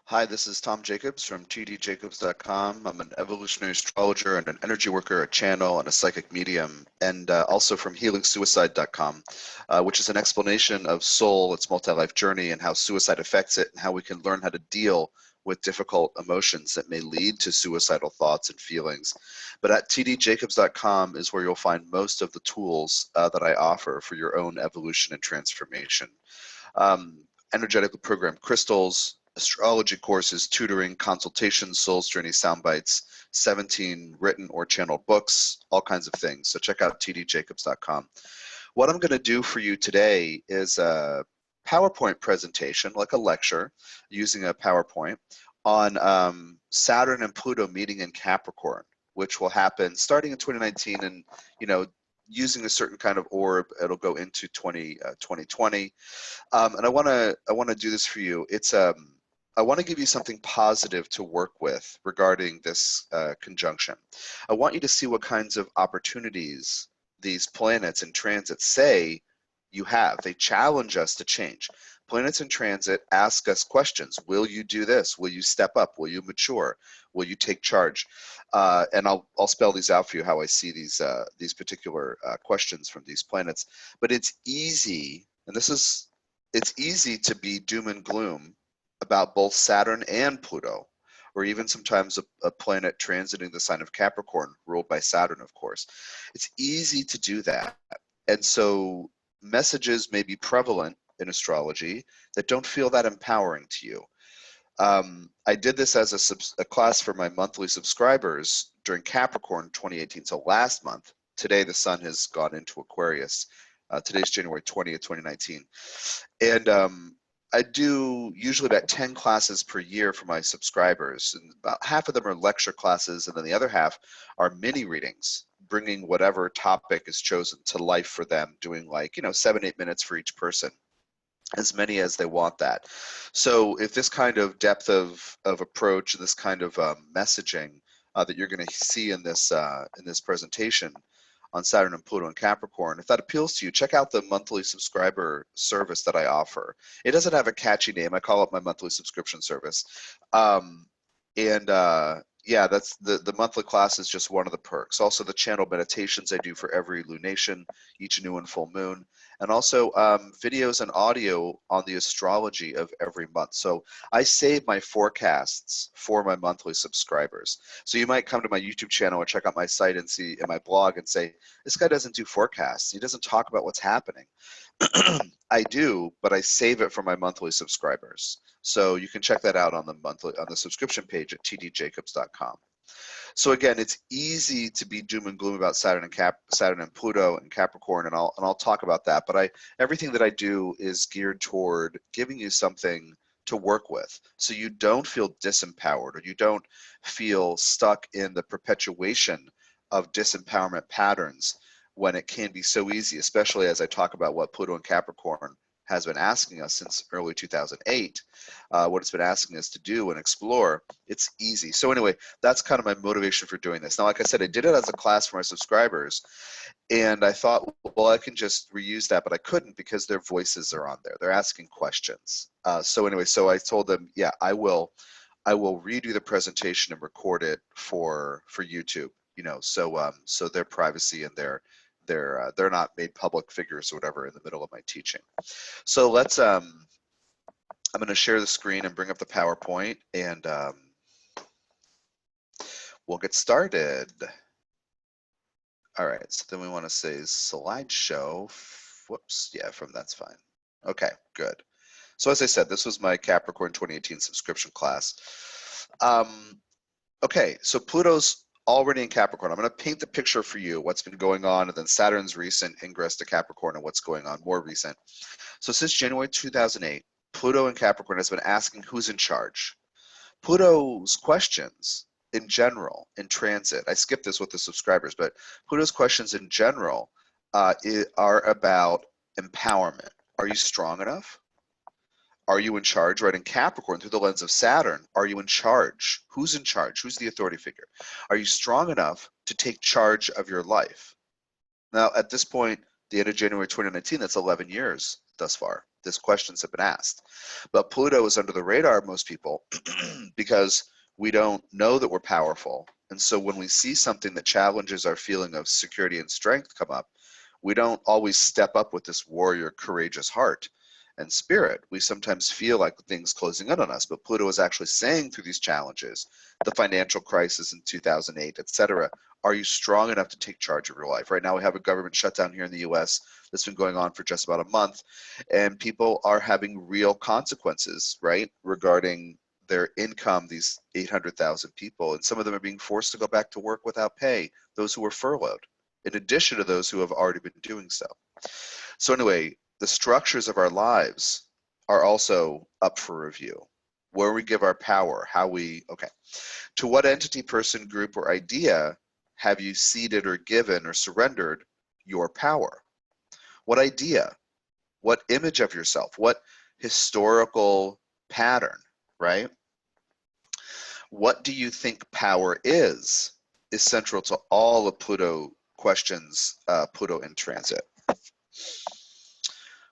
Hi, this is Tom Jacobs from tdjacobs.com. I'm an evolutionary astrologer and an energy worker, a channel, and a psychic medium, and also from healingsuicide.com, which is an explanation of soul, its multi-life journey, and how suicide affects it, and how we can learn how to deal with difficult emotions that may lead to suicidal thoughts and feelings. But at tdjacobs.com is where you'll find most of the tools that I offer for your own evolution and transformation. Energetically programmed crystals, astrology courses, tutoring, consultations, Soul's Journey soundbites, 17 written or channeled books, all kinds of things. So check out tdjacobs.com. What I'm going to do for you today is a PowerPoint presentation, like a lecture, using a PowerPoint on Saturn and Pluto meeting in Capricorn, which will happen starting in 2019 and, using a certain kind of orb, it'll go into 2020. And I want to do this for you. I want to give you something positive to work with regarding this conjunction. I want you to see what kinds of opportunities these planets in transit say you have. They challenge us to change. Planets in transit ask us questions. Will you do this? Will you step up? Will you mature? Will you take charge? And I'll spell these out for you, how I see these particular questions from these planets. But it's easy, and it's easy to be doom and gloom about both Saturn and Pluto, or even sometimes a planet transiting the sign of Capricorn, ruled by Saturn, of course. It's easy to do that. And so messages may be prevalent in astrology that don't feel that empowering to you. I did this as a class for my monthly subscribers during Capricorn 2018, so last month. Today the sun has gone into Aquarius. Today's January 20th, 2019. And I do usually about 10 classes per year for my subscribers, and about half of them are lecture classes, and then the other half are mini readings, bringing whatever topic is chosen to life for them, doing 7-8 minutes for each person, as many as they want that. So if this kind of depth of approach, this kind of messaging that you're going to see in this presentation on Saturn and Pluto and Capricorn, if that appeals to you, check out the monthly subscriber service that I offer. It doesn't have a catchy name. I call it my monthly subscription service. Yeah, that's the monthly class is just one of the perks. Also the channel meditations I do for every lunation, each new and full moon, and also videos and audio on the astrology of every month. So I save my forecasts for my monthly subscribers. So you might come to my YouTube channel and check out my site and see in my blog and say, this guy doesn't do forecasts. He doesn't talk about what's happening. I do, but I save it for my monthly subscribers. So you can check that out on the subscription page at tdjacobs.com. So again, it's easy to be doom and gloom about Saturn and Pluto and Capricorn, and I'll talk about that. But everything that I do is geared toward giving you something to work with, so you don't feel disempowered or you don't feel stuck in the perpetuation of disempowerment patterns when it can be so easy, especially as I talk about what Pluto and Capricorn has been asking us since early 2008, what it's been asking us to do and explore. It's easy. So anyway, that's kind of my motivation for doing this. Now, like I said, I did it as a class for my subscribers, and I thought, well, I can just reuse that, but I couldn't because their voices are on there. They're asking questions. So anyway, so I told them, yeah, I will redo the presentation and record it for YouTube, so their privacy and they're not made public figures or whatever in the middle of my teaching. So let's I'm going to share the screen and bring up the PowerPoint, and we'll get started. All right, so then we want to say slideshow. Whoops, yeah, that's fine. Okay, good. So as I said, this was my Capricorn 2018 subscription class. Okay, so Pluto's already in Capricorn. I'm going to paint the picture for you, what's been going on, and then Saturn's recent ingress to Capricorn and what's going on, more recent. So since January 2008, Pluto in Capricorn has been asking who's in charge. Pluto's questions in general, in transit, I skipped this with the subscribers, but Pluto's questions in general are about empowerment. Are you strong enough? Are you in charge? Right, in Capricorn, through the lens of Saturn, are you in charge? Who's in charge? Who's the authority figure? Are you strong enough to take charge of your life? Now, at this point, the end of January 2019, that's 11 years thus far. These questions have been asked. But Pluto is under the radar of most people because we don't know that we're powerful. And so when we see something that challenges our feeling of security and strength come up, we don't always step up with this warrior, courageous heart and spirit. We sometimes feel like things closing in on us, but Pluto is actually saying through these challenges, the financial crisis in 2008, etc., are you strong enough to take charge of your life? Right now we have a government shutdown here in the US that's been going on for just about a month, and people are having real consequences, right, regarding their income, these 800,000 people, and some of them are being forced to go back to work without pay, those who were furloughed, in addition to those who have already been doing so. So anyway, the structures of our lives are also up for review. Where we give our power, how we, okay. To what entity, person, group, or idea have you ceded or given or surrendered your power? What idea? What image of yourself? What historical pattern, right? What do you think power is central to all of Pluto questions, Pluto in transit.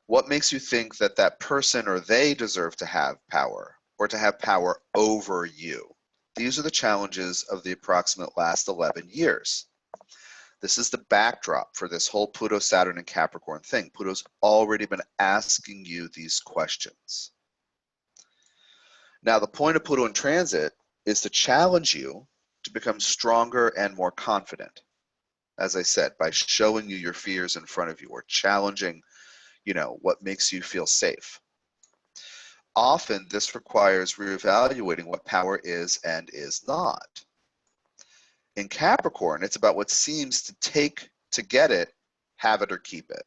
What makes you think that that person or they deserve to have power or to have power over you? These are the challenges of the approximate last 11 years. This is the backdrop for this whole Pluto, Saturn, and Capricorn thing. Pluto's already been asking you these questions. Now, the point of Pluto in transit is to challenge you to become stronger and more confident. As I said, by showing you your fears in front of you or challenging, what makes you feel safe. Often this requires reevaluating what power is and is not. In Capricorn, it's about what seems to take to get it, have it or keep it.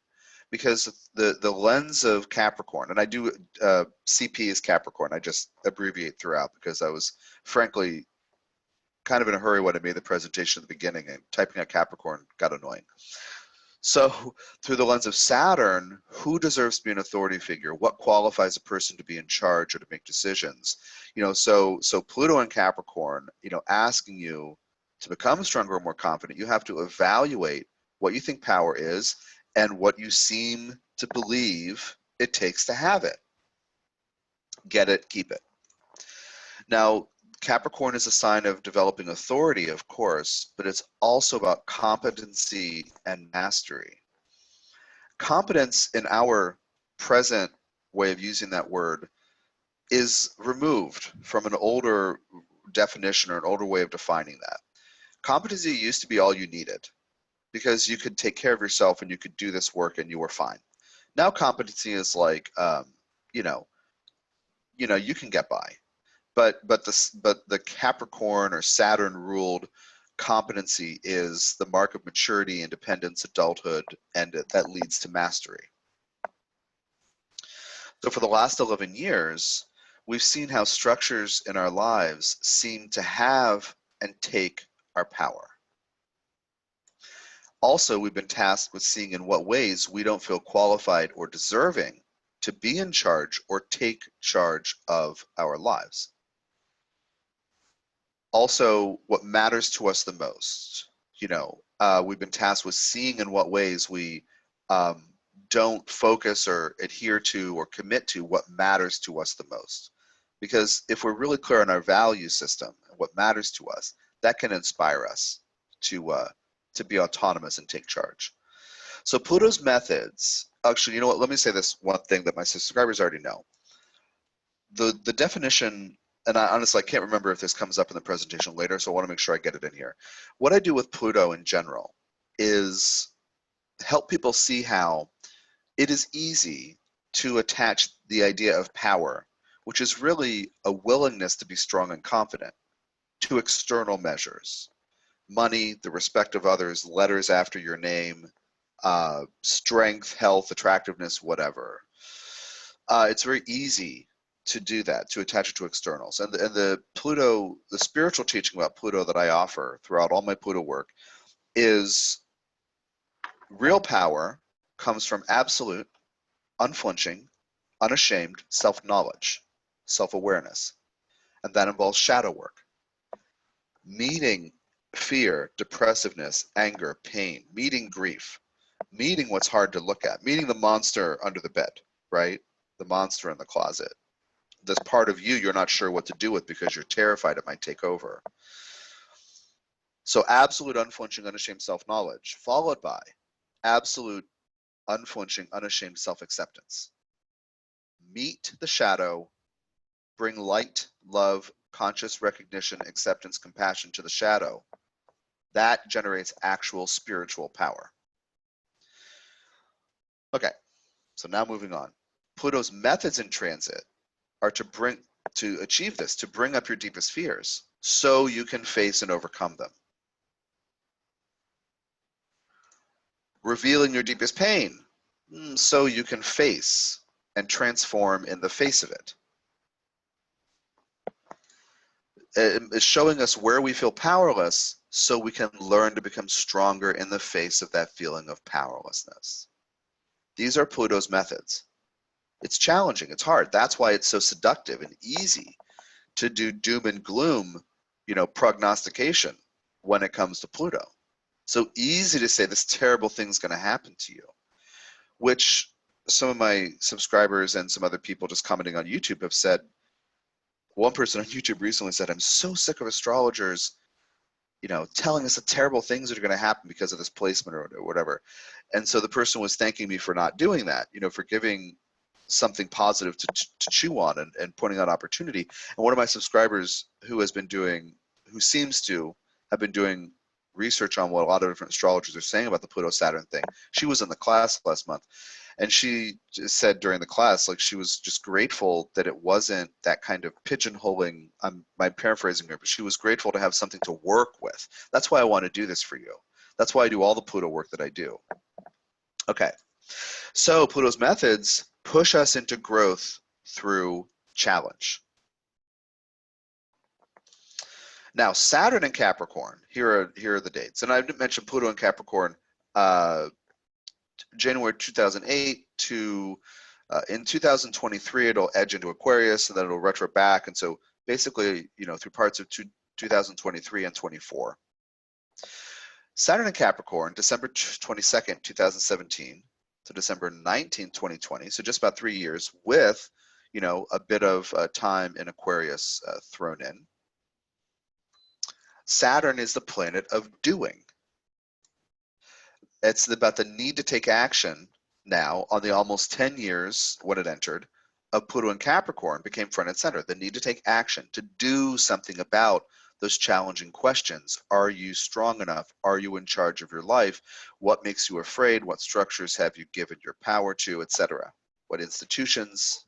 Because the lens of Capricorn, and I do CP is Capricorn, I just abbreviate throughout because I was frankly kind of in a hurry when I made the presentation at the beginning, and typing out Capricorn got annoying. So through the lens of Saturn, who deserves to be an authority figure? What qualifies a person to be in charge or to make decisions? So Pluto and Capricorn, asking you to become stronger and more confident, you have to evaluate what you think power is and what you seem to believe it takes to have it. Get it, keep it. Now, Capricorn is a sign of developing authority, of course, but it's also about competency and mastery. Competence in our present way of using that word is removed from an older definition or an older way of defining that. Competency used to be all you needed because you could take care of yourself and you could do this work and you were fine. Now competency is like, you can get by. But the Capricorn or Saturn ruled competency is the mark of maturity, independence, adulthood, and that leads to mastery. So for the last 11 years, we've seen how structures in our lives seem to have and take our power. Also, we've been tasked with seeing in what ways we don't feel qualified or deserving to be in charge or take charge of our lives. Also, what matters to us the most. We've been tasked with seeing in what ways we don't focus or adhere to or commit to what matters to us the most. Because if we're really clear on our value system and what matters to us, that can inspire us to be autonomous and take charge. So Pluto's methods, actually, you know what, let me say this one thing that my subscribers already know. The definition, and I honestly can't remember if this comes up in the presentation later, so I want to make sure I get it in here. What I do with Pluto in general is help people see how it is easy to attach the idea of power, which is really a willingness to be strong and confident, to external measures. Money, the respect of others, letters after your name, strength, health, attractiveness, whatever. It's very easy to do that, to attach it to externals. And the Pluto, the spiritual teaching about Pluto that I offer throughout all my Pluto work is real power comes from absolute, unflinching, unashamed self-knowledge, self-awareness. And that involves shadow work. Meeting fear, depressiveness, anger, pain, meeting grief, meeting what's hard to look at, meeting the monster under the bed, right? the monster in the closet. This part of you you're not sure what to do with because you're terrified it might take over. So absolute unflinching, unashamed self-knowledge, followed by absolute unflinching, unashamed self-acceptance. Meet the shadow, bring light, love, conscious recognition, acceptance, compassion to the shadow. That generates actual spiritual power. Okay, so now moving on. Pluto's methods in transit are to achieve this, to bring up your deepest fears so you can face and overcome them. Revealing your deepest pain so you can face and transform in the face of it. It's showing us where we feel powerless so we can learn to become stronger in the face of that feeling of powerlessness. These are Pluto's methods. It's challenging, it's hard. That's why it's so seductive and easy to do doom and gloom, prognostication when it comes to Pluto. So easy to say this terrible thing's going to happen to you, which some of my subscribers and some other people just commenting on YouTube have said. One person on YouTube recently said, I'm so sick of astrologers, telling us that terrible things are going to happen because of this placement or whatever. And so the person was thanking me for not doing that, for giving something positive to chew on and pointing out opportunity. And one of my subscribers who seems to have been doing research on what a lot of different astrologers are saying about the Pluto-Saturn thing. She was in the class last month, and she just said during the class, like, she was just grateful that it wasn't that kind of pigeonholing. I'm paraphrasing her, but she was grateful to have something to work with. That's why I want to do this for you. That's why I do all the Pluto work that I do. Okay, so Pluto's methods push us into growth through challenge. Now, Saturn and Capricorn, here are the dates. And I mentioned Pluto and Capricorn, January 2008 to, in 2023, it'll edge into Aquarius, and then it'll retro back. And so basically, through parts of 2023 and 24. Saturn and Capricorn, December 22nd, 2017 to December 19, 2020. So just about 3 years with, a bit of time in Aquarius thrown in. Saturn is the planet of doing. It's about the need to take action now on the almost 10 years when it entered of Pluto and Capricorn became front and center. The need to take action, to do something about those challenging questions. Are you strong enough? Are you in charge of your life? What makes you afraid? What structures have you given your power to, etc.? What institutions,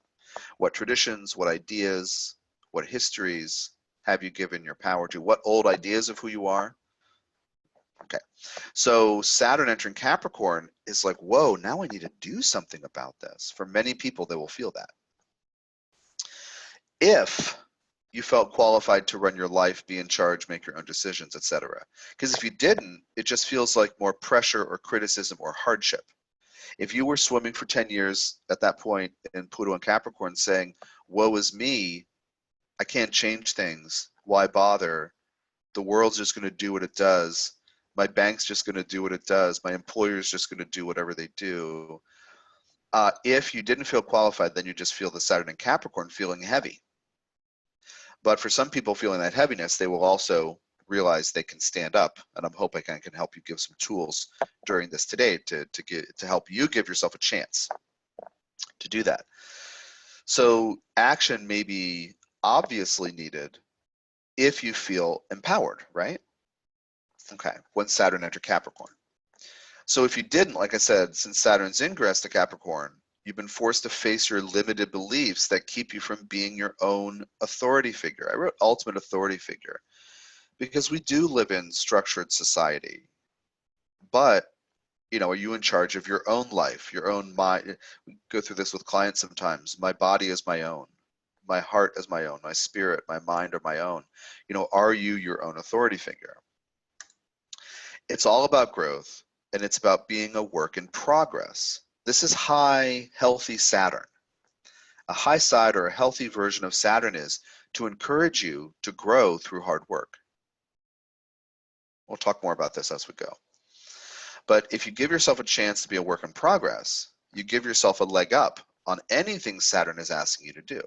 what traditions, what ideas, what histories have you given your power to? What old ideas of who you are? Okay, so Saturn entering Capricorn is like, whoa, now I need to do something about this. For many people, they will feel that. If you felt qualified to run your life, be in charge, make your own decisions, etc. Because if you didn't, it just feels like more pressure or criticism or hardship. If you were swimming for 10 years at that point in Pluto and Capricorn saying, woe is me, I can't change things, why bother? The world's just going to do what it does. My bank's just going to do what it does. My employer's just going to do whatever they do. If you didn't feel qualified, then you just feel the Saturn and Capricorn feeling heavy. But for some people feeling that heaviness, they will also realize they can stand up. And I'm hoping I can help you give some tools during this today to help you give yourself a chance to do that. So action may be obviously needed if you feel empowered, right? Okay, when Saturn entered Capricorn. So if you didn't, like I said, since Saturn's ingress to Capricorn, you've been forced to face your limited beliefs that keep you from being your own authority figure. I wrote ultimate authority figure because we do live in structured society. But, are you in charge of your own life, your own mind? We go through this with clients sometimes. My body is my own. My heart is my own. My spirit, my mind are my own. Are you your own authority figure? It's all about growth, and it's about being a work in progress. This is high, healthy Saturn. A high side or a healthy version of Saturn is to encourage you to grow through hard work. We'll talk more about this as we go. But if you give yourself a chance to be a work in progress, you give yourself a leg up on anything Saturn is asking you to do.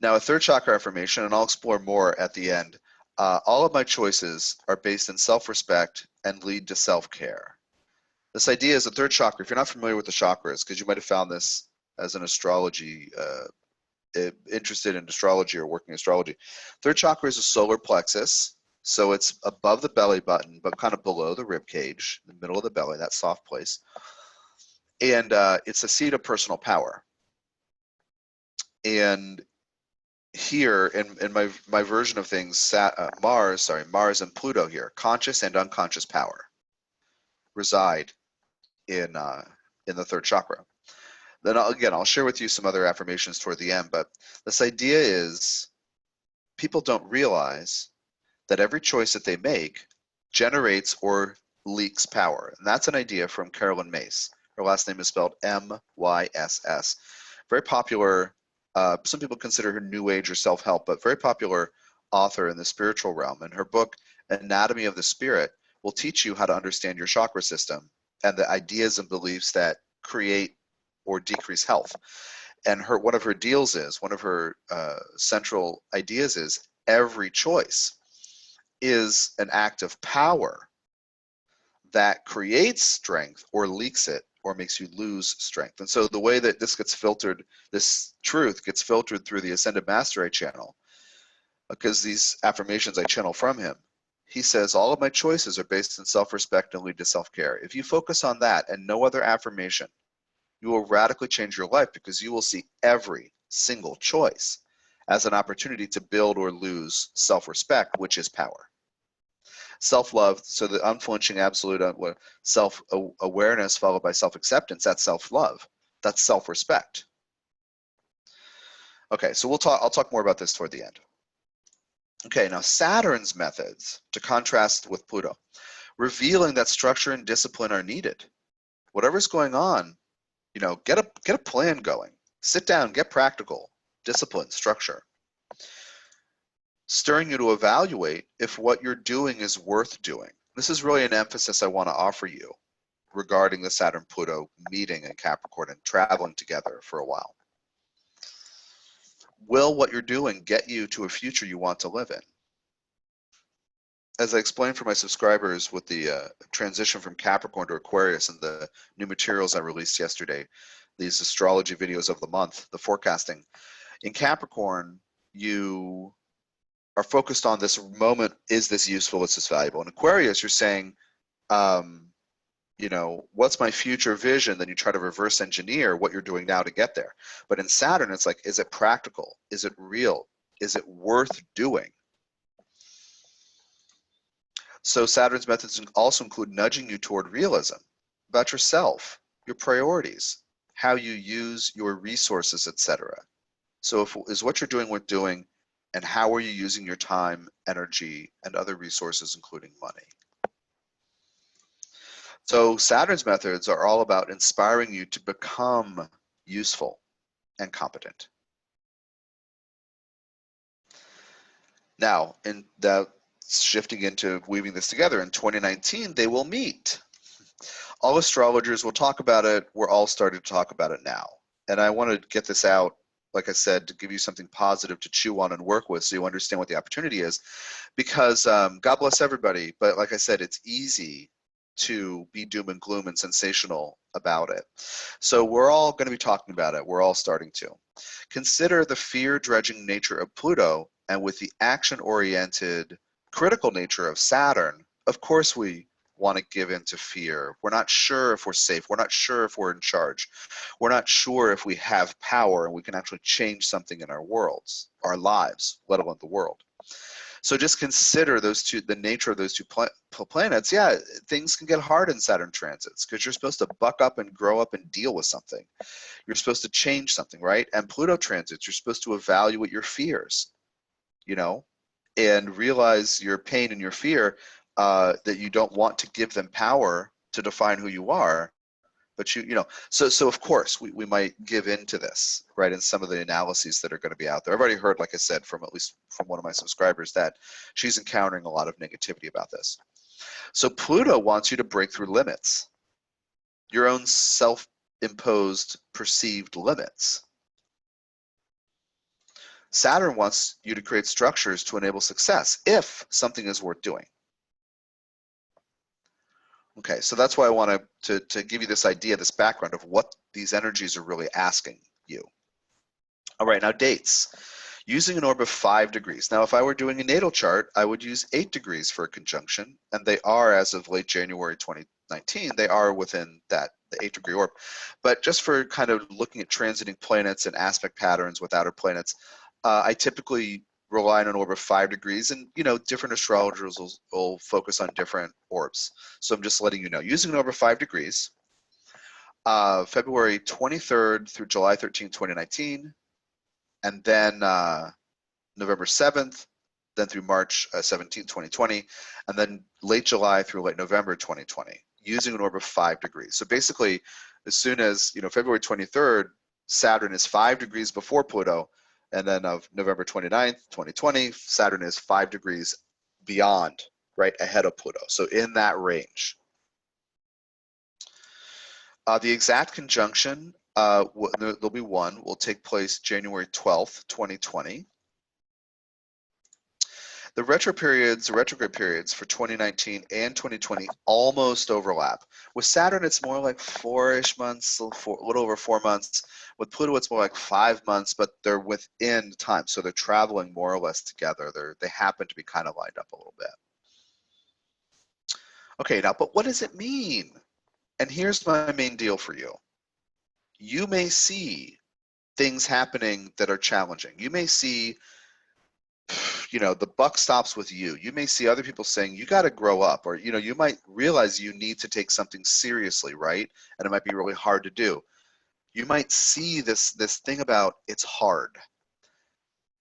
Now, a third chakra affirmation, and I'll explore more at the end. All of my choices are based in self-respect and lead to self-care. This idea is the third chakra. If you're not familiar with the chakras, because you might have found this as an astrology, interested in astrology or working astrology, third chakra is a solar plexus. So it's above the belly button, but kind of below the rib cage, the middle of the belly, that soft place. And it's a seat of personal power. And here in my version of things, Mars and Pluto here, conscious and unconscious power, reside in the third chakra. Then I'll share with you some other affirmations toward the end, but this idea is people don't realize that every choice that they make generates or leaks power. And that's an idea from Carolyn Myss. Her last name is spelled M-Y-S-S. Very popular, some people consider her New Age or self-help, but very popular author in the spiritual realm. And her book, Anatomy of the Spirit, will teach you how to understand your chakra system and the ideas and beliefs that create or decrease health. And one of her central ideas is every choice is an act of power that creates strength or leaks it or makes you lose strength. And so the way that this gets filtered, this truth gets filtered through the Ascended Master I channel, because these affirmations I channel from him, he says, all of my choices are based in self-respect and lead to self-care. If you focus on that and no other affirmation, you will radically change your life, because you will see every single choice as an opportunity to build or lose self-respect, which is power. Self-love, so the unflinching absolute self-awareness followed by self-acceptance, that's self-love. That's self-respect. Okay, so I'll talk more about this toward the end. Okay, now Saturn's methods, to contrast with Pluto, revealing that structure and discipline are needed. Whatever's going on, get a plan going. Sit down, get practical, discipline, structure. Stirring you to evaluate if what you're doing is worth doing. This is really an emphasis I want to offer you regarding the Saturn-Pluto meeting in Capricorn and traveling together for a while. Will what you're doing get you to a future you want to live in? As I explained for my subscribers with the transition from Capricorn to Aquarius and the new materials I released yesterday, these astrology videos of the month, the forecasting, in Capricorn, you are focused on this moment, is this useful, is this valuable? In Aquarius, you're saying, what's my future vision? Then you try to reverse engineer what you're doing now to get there. But in Saturn, it's like, is it practical? Is it real? Is it worth doing? So Saturn's methods also include nudging you toward realism about yourself, your priorities, how you use your resources, etc. So is what you're doing worth doing? And how are you using your time, energy, and other resources, including money? So Saturn's methods are all about inspiring you to become useful and competent. Now, shifting into weaving this together, in 2019, they will meet. All astrologers will talk about it. We're all starting to talk about it now. And I want to get this out, like I said, to give you something positive to chew on and work with so you understand what the opportunity is. Because God bless everybody, but like I said, it's easy to be doom and gloom and sensational about it. So we're all going to be talking about it. We're all starting to. Consider the fear-dredging nature of Pluto, and with the action-oriented, critical nature of Saturn, of course we want to give in to fear. We're not sure if we're safe. We're not sure if we're in charge. We're not sure if we have power and we can actually change something in our worlds, our lives, let alone the world. So just consider the nature of those two planets. Yeah, things can get hard in Saturn transits because you're supposed to buck up and grow up and deal with something. You're supposed to change something, right? And Pluto transits, you're supposed to evaluate your fears, and realize your pain and your fear, that you don't want to give them power to define who you are. But so of course we might give in to this, right? In some of the analyses that are going to be out there. I've already heard, like I said, at least from one of my subscribers, that she's encountering a lot of negativity about this. So Pluto wants you to break through limits, your own self-imposed perceived limits. Saturn wants you to create structures to enable success if something is worth doing. Okay, so that's why I want to give you this idea, this background of what these energies are really asking you. All right, now dates. Using an orb of 5 degrees. Now, if I were doing a natal chart, I would use 8 degrees for a conjunction, and they are, as of late January 2019, they are within that, the 8-degree orb. But just for kind of looking at transiting planets and aspect patterns with outer planets, I typically rely on an orb of 5 degrees, and different astrologers will focus on different orbs. So I'm just letting you know. Using an orb of 5 degrees, February 23rd through July 13th, 2019, and then November 7th, then through March 17th, 2020, and then late July through late November 2020, using an orb of 5 degrees. So basically, as soon as February 23rd, Saturn is 5 degrees before Pluto, and then of November 29th, 2020, Saturn is 5 degrees beyond, right, ahead of Pluto. So in that range. The exact conjunction, there'll be one, will take place January 12th, 2020. The retrograde periods for 2019 and 2020 almost overlap. With Saturn, it's more like 4-ish months, a little over 4 months. With Pluto, it's more like 5 months, but they're within time, so they're traveling more or less together. They happen to be kind of lined up a little bit. Okay, now, but what does it mean? And here's my main deal for you. You may see things happening that are challenging. You may see, the buck stops with you. You may see other people saying, you got to grow up, or, you might realize you need to take something seriously, right? And it might be really hard to do. You might see this thing about it's hard.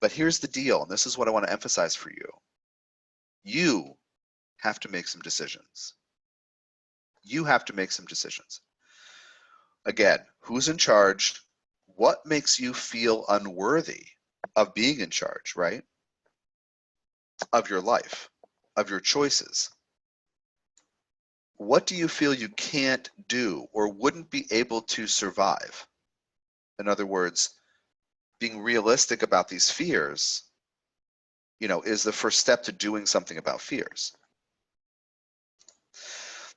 But here's the deal, and this is what I want to emphasize for you. You have to make some decisions. You have to make some decisions. Again, who's in charge? What makes you feel unworthy of being in charge, right? Of your life, of your choices. What do you feel you can't do or wouldn't be able to survive? In other words, being realistic about these fears, is the first step to doing something about fears.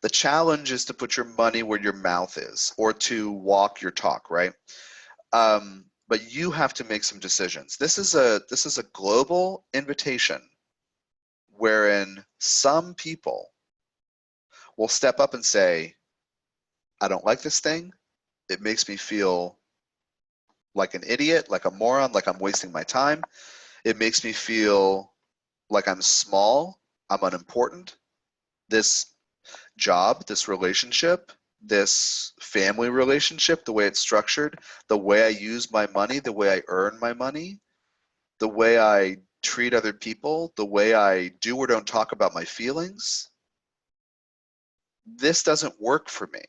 The challenge is to put your money where your mouth is, or to walk your talk, right? But you have to make some decisions. This is a global invitation wherein some people will step up and say, I don't like this thing. It makes me feel like an idiot, like a moron, like I'm wasting my time. It makes me feel like I'm small, I'm unimportant. This job, this relationship, this family relationship, the way it's structured, the way I use my money, the way I earn my money, the way I treat other people, the way I do or don't talk about my feelings, this doesn't work for me.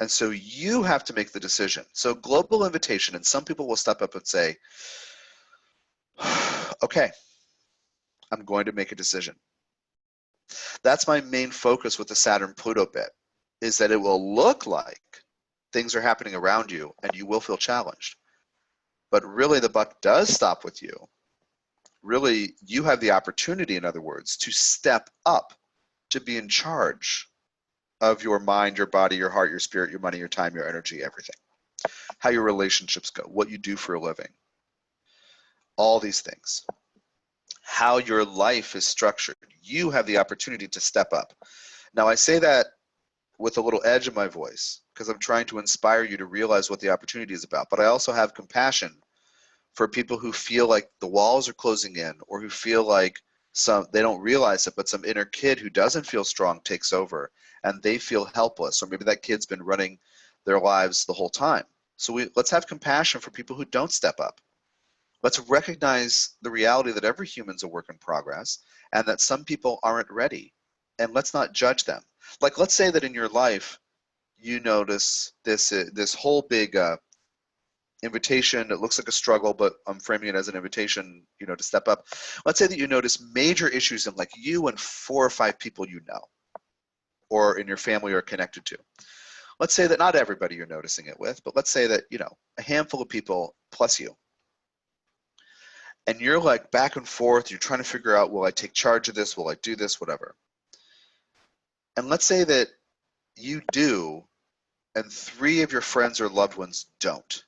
And so you have to make the decision. So global invitation, and some people will step up and say, okay, I'm going to make a decision. That's my main focus with the Saturn-Pluto bit, is that it will look like things are happening around you and you will feel challenged. But really the buck does stop with you. Really, you have the opportunity, in other words, to step up, to be in charge of your mind, your body, your heart, your spirit, your money, your time, your energy, everything. How your relationships go, what you do for a living, all these things. How your life is structured. You have the opportunity to step up. Now, I say that with a little edge in my voice because I'm trying to inspire you to realize what the opportunity is about, but I also have compassion for people who feel like the walls are closing in, or who feel like they don't realize it, but some inner kid who doesn't feel strong takes over and they feel helpless, or maybe that kid's been running their lives the whole time. So let's have compassion for people who don't step up. Let's recognize the reality that every human's a work in progress and that some people aren't ready, and let's not judge them. Like, let's say that in your life you notice this whole big invitation. It looks like a struggle, but I'm framing it as an invitation, to step up. Let's say that you notice major issues in like you and 4 or 5 people you know, or in your family are connected to. Let's say that not everybody you're noticing it with, but let's say that, you know, a handful of people plus you. And you're like back and forth, you're trying to figure out, will I take charge of this? Will I do this? Whatever. And let's say that you do, and 3 of your friends or loved ones don't.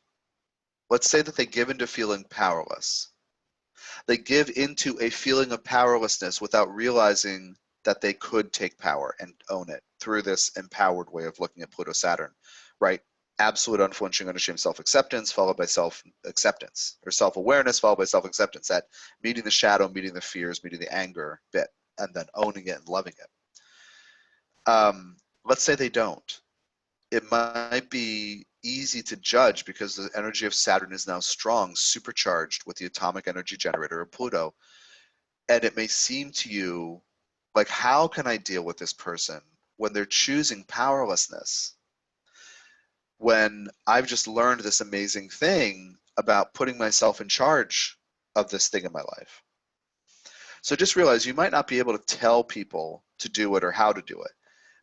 Let's say that they give into feeling powerless. They give into a feeling of powerlessness without realizing that they could take power and own it through this empowered way of looking at Pluto-Saturn, right? Absolute unflinching, unashamed self-acceptance followed by self-acceptance, or self-awareness followed by self-acceptance. That meeting the shadow, meeting the fears, meeting the anger bit, and then owning it and loving it. Let's say they don't. It might be easy to judge because the energy of Saturn is now strong, supercharged with the atomic energy generator of Pluto. And it may seem to you like, how can I deal with this person when they're choosing powerlessness? When I've just learned this amazing thing about putting myself in charge of this thing in my life. So just realize you might not be able to tell people to do it or how to do it,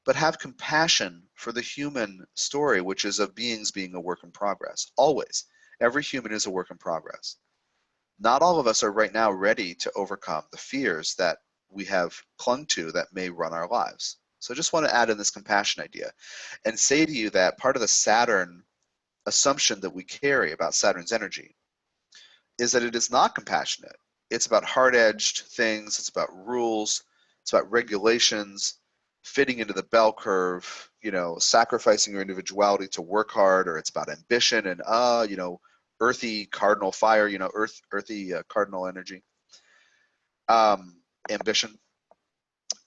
but have compassion for the human story, which is of beings being a work in progress. Always. Every human is a work in progress. Not all of us are right now ready to overcome the fears that we have clung to that may run our lives. So I just want to add in this compassion idea and say to you that part of the Saturn assumption that we carry about Saturn's energy is that it is not compassionate. It's about hard-edged things. It's about rules. It's about regulations, fitting into the bell curve, you know, sacrificing your individuality to work hard, or it's about ambition and, you know, earthy cardinal fire, you know, earthy cardinal energy, ambition.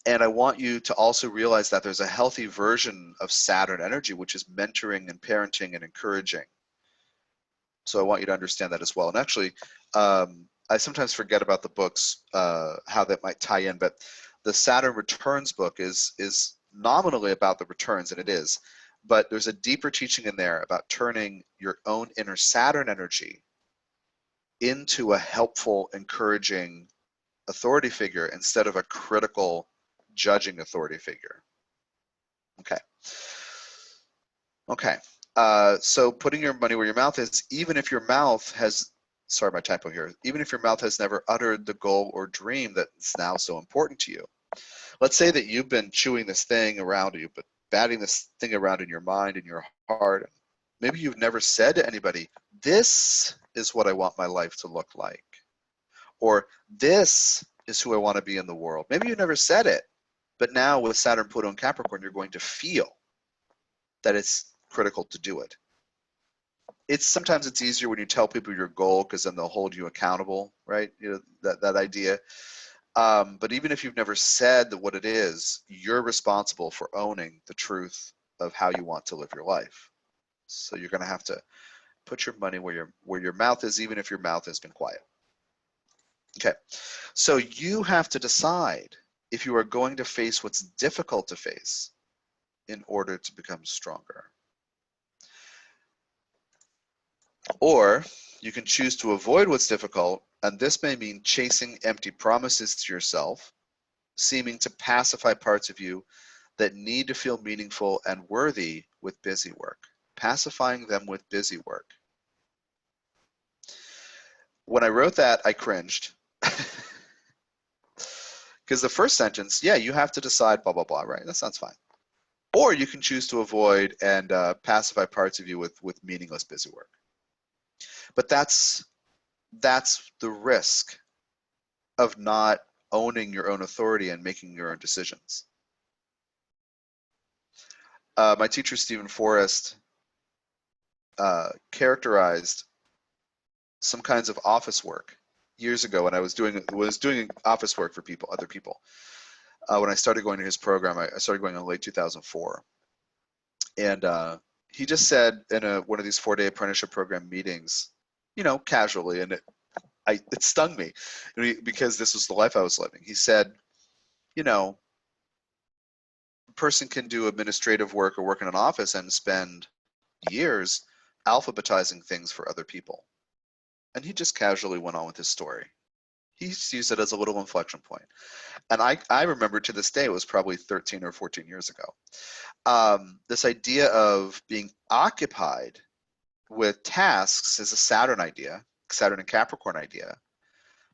And I want you to also realize that there's a healthy version of Saturn energy, which is mentoring and parenting and encouraging. So I want you to understand that as well. And actually, I sometimes forget about the books, how that might tie in, but the Saturn Returns book is nominally about the returns, and it is, but there's a deeper teaching in there about turning your own inner Saturn energy into a helpful, encouraging authority figure instead of a critical, judging authority figure. Okay. Okay. So putting your money where your mouth is, even if your mouth has, sorry, my typo here, even if your mouth has never uttered the goal or dream that's now so important to you. Let's say that you've been chewing this thing around you, but batting this thing around in your mind and your heart. Maybe you've never said to anybody, this is what I want my life to look like. Or this is who I want to be in the world. Maybe you never said it, but now with Saturn, Pluto, and Capricorn, you're going to feel that it's critical to do it. Sometimes it's easier when you tell people your goal because then they'll hold you accountable, right? You know, that idea. But even if you've never said what it is, you're responsible for owning the truth of how you want to live your life. So you're going to have to put your money where your mouth is, even if your mouth has been quiet. Okay, so you have to decide if you are going to face what's difficult to face in order to become stronger. Or you can choose to avoid what's difficult, and this may mean chasing empty promises to yourself, seeming to pacify parts of you that need to feel meaningful and worthy with busy work. Pacifying them with busy work. When I wrote that, I cringed. Because the first sentence, yeah, you have to decide blah, blah, blah, right? That sounds fine. Or you can choose to avoid and pacify parts of you with meaningless busy work. But that's the risk of not owning your own authority and making your own decisions. My teacher, Stephen Forrest, characterized some kinds of office work years ago when I was doing office work for other people. When I started going to his program, I started going in late 2004. And he just said in one of these 4-day apprenticeship program meetings, you know, casually, and it stung me because this was the life I was living. He said, you know, a person can do administrative work or work in an office and spend years alphabetizing things for other people. And he just casually went on with his story. He used to use it as a little inflection point. And I remember to this day, it was probably 13 or 14 years ago. This idea of being occupied with tasks is a Saturn idea, Saturn and Capricorn idea.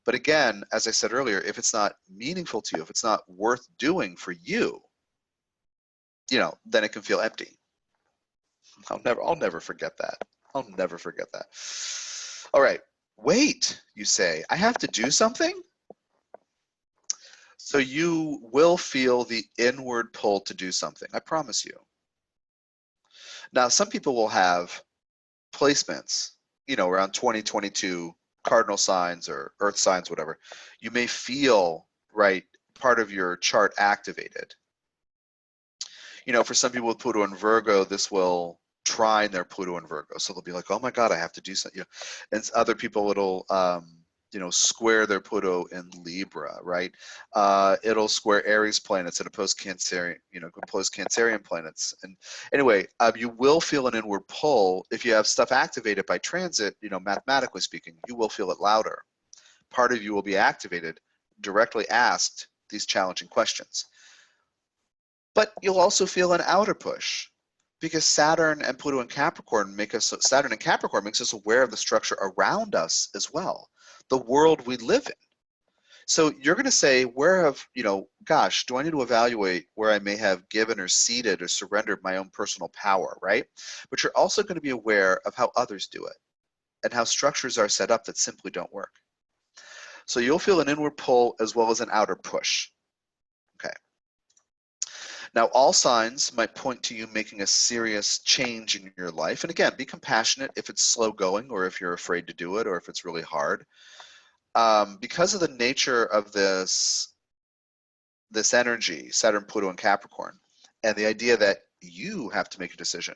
But again, as I said earlier, if it's not meaningful to you, if it's not worth doing for you, then it can feel empty. I'll never forget that. I'll never forget that. All right, wait, you say, I have to do something? So you will feel the inward pull to do something, I promise you. Now, some people will have placements, around 2022 cardinal signs or earth signs, whatever. You may feel, right, part of your chart activated. For some people with Pluto and Virgo, this will trine their Pluto and Virgo. So they'll be like, oh my God, I have to do something. And other people, it'll, square their Pluto in Libra, right? It'll square Aries planets and oppose Cancerian, Cancerian planets. And anyway, you will feel an inward pull. If you have stuff activated by transit, mathematically speaking, you will feel it louder. Part of you will be activated, directly asked these challenging questions. But you'll also feel an outer push, because Saturn and Pluto and Capricorn Saturn and Capricorn makes us aware of the structure around us as well, the world we live in. So you're going to say, gosh, do I need to evaluate where I may have given or ceded or surrendered my own personal power, right? But you're also going to be aware of how others do it and how structures are set up that simply don't work. So you'll feel an inward pull as well as an outer push. Okay. Now, all signs might point to you making a serious change in your life. And again, be compassionate if it's slow going or if you're afraid to do it or if it's really hard. Because of the nature of this energy, Saturn, Pluto, and Capricorn, and the idea that you have to make a decision,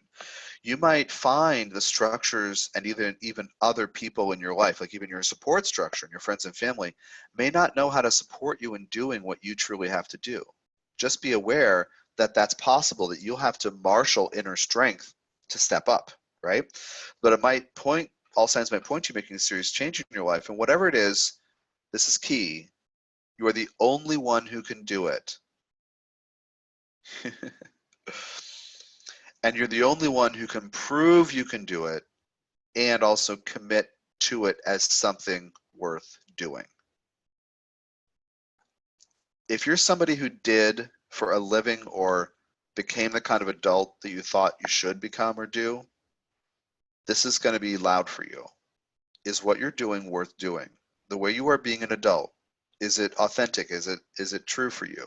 you might find the structures and even other people in your life, like even your support structure and your friends and family, may not know how to support you in doing what you truly have to do. Just be aware that that's possible, that you'll have to marshal inner strength to step up, right? But all signs might point to you making a serious change in your life. And whatever it is, this is key. You are the only one who can do it. And you're the only one who can prove you can do it and also commit to it as something worth doing. If you're somebody who did for a living or became the kind of adult that you thought you should become or do, this is going to be loud for you. Is what you're doing worth doing? The way you are being an adult, is it authentic? Is it true for you?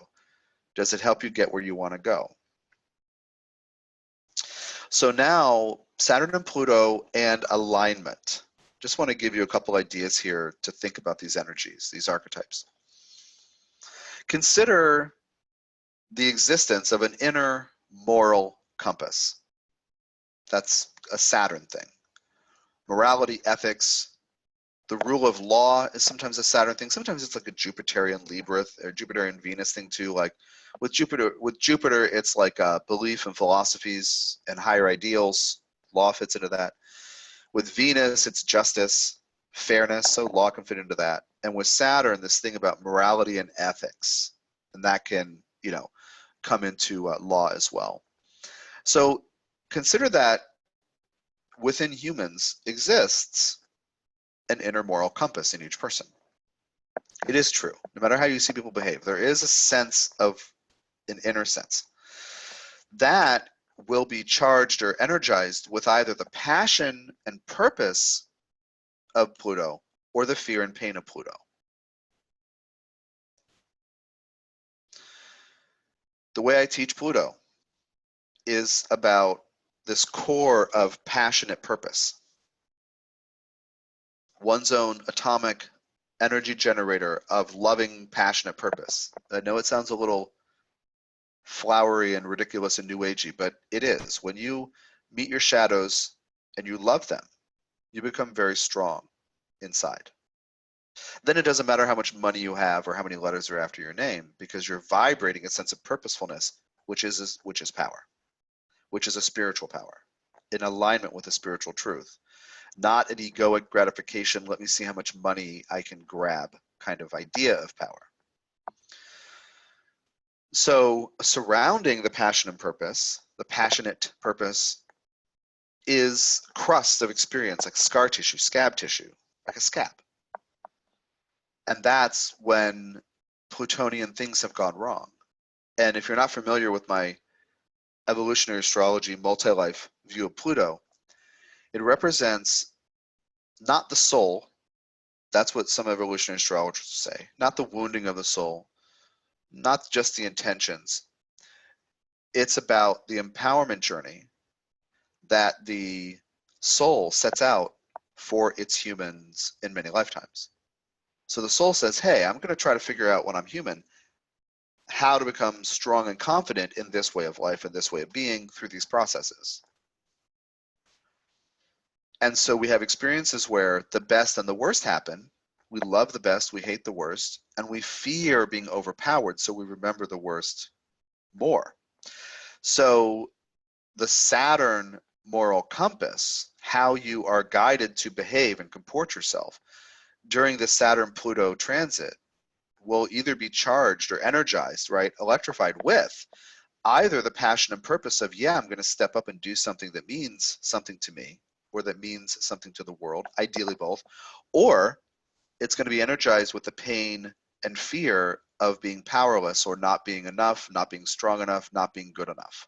Does it help you get where you want to go? So now, Saturn and Pluto and alignment. Just want to give you a couple ideas here to think about these energies, these archetypes. Consider the existence of an inner moral compass. That's a Saturn thing. Morality, ethics, the rule of law is sometimes a Saturn thing. Sometimes it's like a Jupiterian Libra or Jupiterian Venus thing too. Like with Jupiter, it's like belief in philosophies and higher ideals. Law fits into that. With Venus, it's justice, fairness, so law can fit into that. And with Saturn, this thing about morality and ethics, and that can, come into law as well. So consider that within humans exists an inner moral compass in each person. It is true. No matter how you see people behave, there is a sense of an inner sense. That will be charged or energized with either the passion and purpose of Pluto or the fear and pain of Pluto. The way I teach Pluto is about this core of passionate purpose. One's own atomic energy generator of loving, passionate purpose. I know it sounds a little flowery and ridiculous and new agey, but it is. When you meet your shadows and you love them, you become very strong inside. Then it doesn't matter how much money you have or how many letters are after your name, because you're vibrating a sense of purposefulness, which is power, which is a spiritual power, in alignment with a spiritual truth, not an egoic gratification. Let me see how much money I can grab kind of idea of power. So surrounding the passion and purpose, the passionate purpose, is crust of experience, like scar tissue, scab tissue, like a scab. And that's when Plutonian things have gone wrong. And if you're not familiar with my evolutionary astrology multi-life view of Pluto, it represents not the soul, that's what some evolutionary astrologers say, not the wounding of the soul, not just the intentions. It's about the empowerment journey that the soul sets out for its humans in many lifetimes. So the soul says, hey, I'm going to try to figure out when I'm human how to become strong and confident in this way of life and this way of being through these processes. And so we have experiences where the best and the worst happen. We love the best, we hate the worst, and we fear being overpowered, so we remember the worst more. So the Saturn moral compass, how you are guided to behave and comport yourself during the Saturn-Pluto transit, will either be charged or energized, right, electrified with either the passion and purpose of, yeah, I'm going to step up and do something that means something to me, or that means something to the world, ideally both, or it's going to be energized with the pain and fear of being powerless or not being enough, not being strong enough, not being good enough.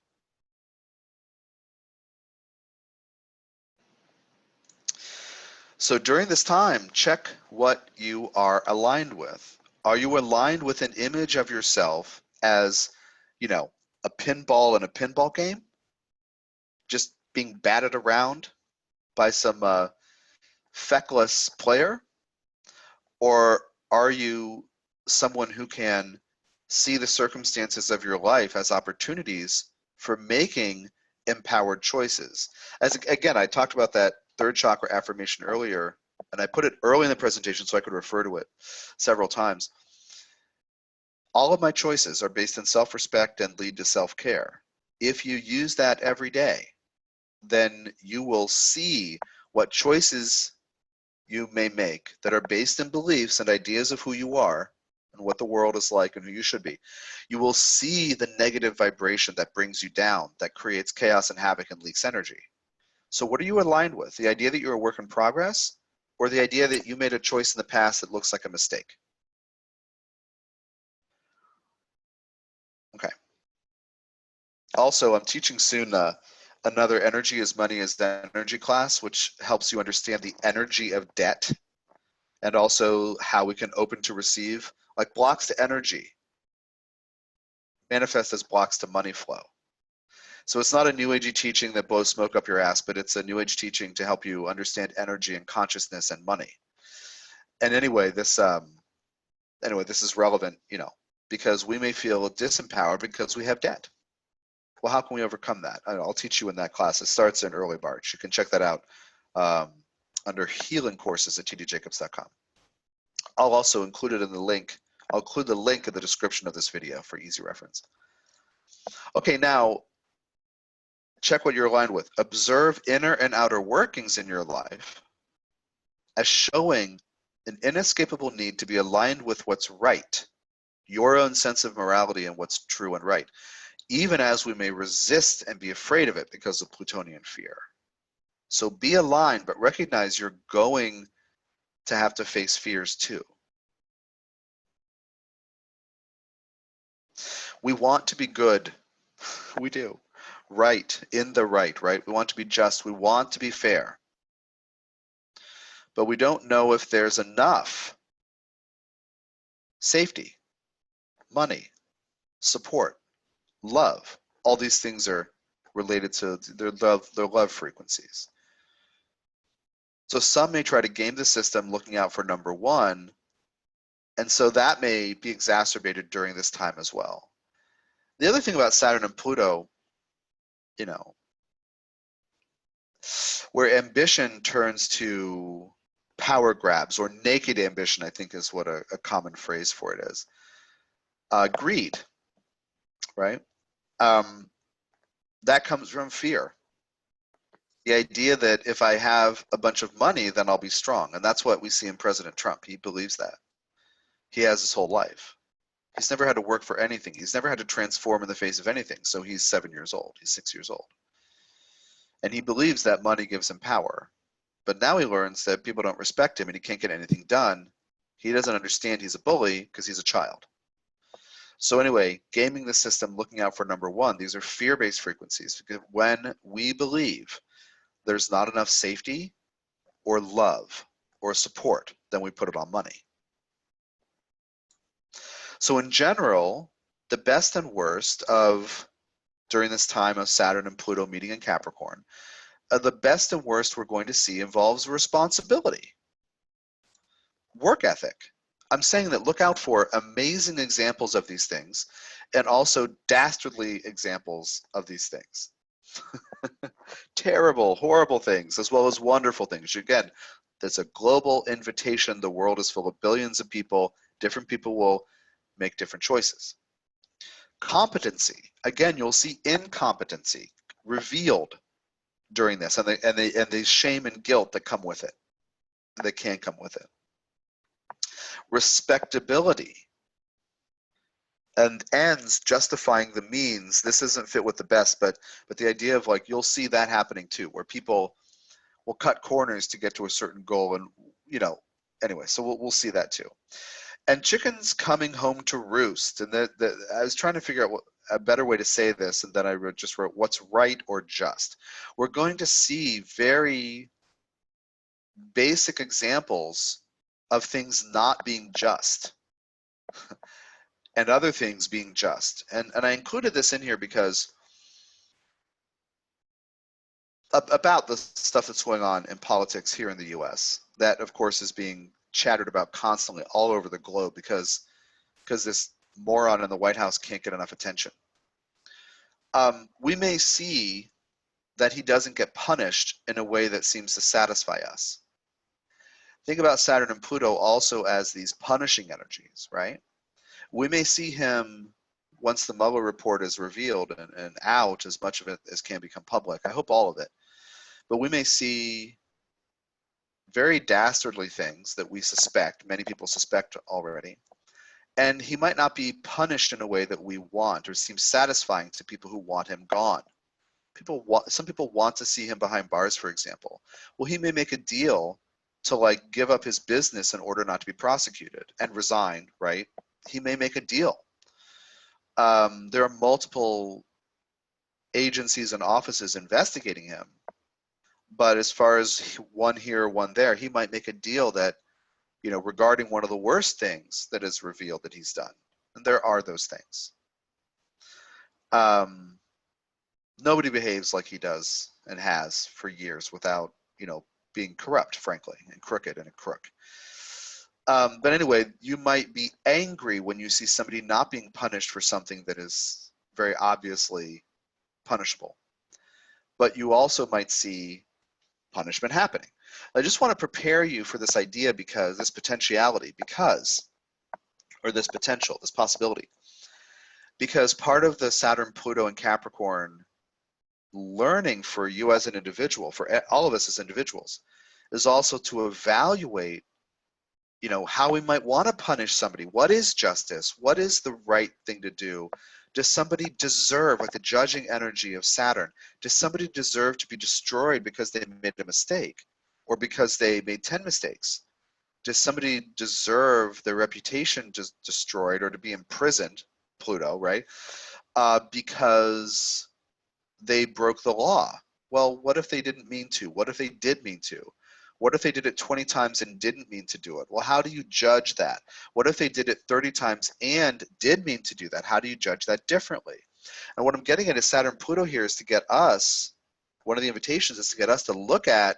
So during this time, check what you are aligned with. Are you aligned with an image of yourself as, you know, a pinball in a pinball game? Just being batted around by some feckless player? Or are you someone who can see the circumstances of your life as opportunities for making empowered choices? As again, I talked about that third chakra affirmation earlier, and I put it early in the presentation so I could refer to it several times. All of my choices are based on self-respect and lead to self-care. If you use that every day, then you will see what choices you may make that are based in beliefs and ideas of who you are and what the world is like and who you should be. You will see the negative vibration that brings you down, that creates chaos and havoc and leaks energy. So what are you aligned with? The idea that you're a work in progress, or the idea that you made a choice in the past that looks like a mistake? Okay. Also, I'm teaching soon another Energy is Money is Energy class, which helps you understand the energy of debt and also how we can open to receive, like blocks to energy manifest as blocks to money flow. So it's not a New Agey teaching that blows smoke up your ass, but it's a New Age teaching to help you understand energy and consciousness and money. And anyway, this is relevant, you know, because we may feel disempowered because we have debt. Well, how can we overcome that? I'll teach you in that class. It starts in early March. You can check that out under healing courses at tdjacobs.com. I'll also include it in the link. I'll include the link in the description of this video for easy reference. Okay, now check what you're aligned with. Observe inner and outer workings in your life as showing an inescapable need to be aligned with what's right, your own sense of morality and what's true and right, even as we may resist and be afraid of it because of Plutonian fear. So be aligned, but recognize you're going to have to face fears too. We want to be good. We do. Right, in the right? We want to be just. We want to be fair. But we don't know if there's enough safety, money, support, love. All these things are related to their love frequencies. So some may try to game the system looking out for number one, and so that may be exacerbated during this time as well. The other thing about Saturn and Pluto, you know, where ambition turns to power grabs, or naked ambition, I think is what a common phrase for it is. Greed, right? That comes from fear. The idea that if I have a bunch of money, then I'll be strong. And that's what we see in President Trump. He believes that. he has his whole life. He's never had to work for anything. He's never had to transform in the face of anything. So he's 7 years old. He's 6 years old. And he believes that money gives him power. But now he learns that people don't respect him and he can't get anything done. He doesn't understand he's a bully because he's a child. So anyway, gaming the system, looking out for number one, these are fear-based frequencies. Because when we believe there's not enough safety or love or support, then we put it on money. So in general, the best and worst of, during this time of Saturn and Pluto meeting in Capricorn, the best and worst we're going to see involves responsibility, work ethic. I'm saying that look out for amazing examples of these things and also dastardly examples of these things. Terrible, horrible things, as well as wonderful things. Again, there's a global invitation. The world is full of billions of people. Different people will make different choices. Competency. Again, you'll see incompetency revealed during this, and the shame and guilt that come with it, that can come with it. Respectability and ends justifying the means. This doesn't fit with the best, but the idea of, like, you'll see that happening too, where people will cut corners to get to a certain goal, and anyway, so we'll see that too. And chickens coming home to roost. And I was trying to figure out a better way to say this, and then I just wrote what's right or just. We're going to see very basic examples of things not being just and other things being just. And I included this in here because about the stuff that's going on in politics here in the US, that of course is being chattered about constantly all over the globe because this moron in the White House can't get enough attention. We may see that he doesn't get punished in a way that seems to satisfy us. Think about Saturn and Pluto also as these punishing energies, right? We may see him, once the Mueller report is revealed and out, as much of it as can become public, I hope all of it, but we may see very dastardly things that we suspect, many people suspect already, and he might not be punished in a way that we want or seems satisfying to people who want him gone. Some people want to see him behind bars, for example. Well, he may make a deal to, like, give up his business in order not to be prosecuted and resign, right? He may make a deal. There are multiple agencies and offices investigating him, but as far as one here, one there, he might make a deal that, regarding one of the worst things that is revealed that he's done. And there are those things. Nobody behaves like he does and has for years without, being corrupt, frankly, and crooked and a crook. But anyway, you might be angry when you see somebody not being punished for something that is very obviously punishable. But you also might see punishment happening. I just want to prepare you for this idea because this potentiality, or this potential, this possibility, because part of the Saturn, Pluto, and Capricorn learning for you as an individual, for all of us as individuals, is also to evaluate, how we might want to punish somebody. What is justice? What is the right thing to do? Does somebody deserve, like the judging energy of Saturn, does somebody deserve to be destroyed because they made a mistake or because they made 10 mistakes? Does somebody deserve their reputation destroyed or to be imprisoned, Pluto, right? Because they broke the law. Well, what if they didn't mean to? What if they did mean to? What if they did it 20 times and didn't mean to do it? Well, how do you judge that? What if they did it 30 times and did mean to do that? How do you judge that differently? And what I'm getting at is Saturn-Pluto here is to get us, one of the invitations is to get us to look at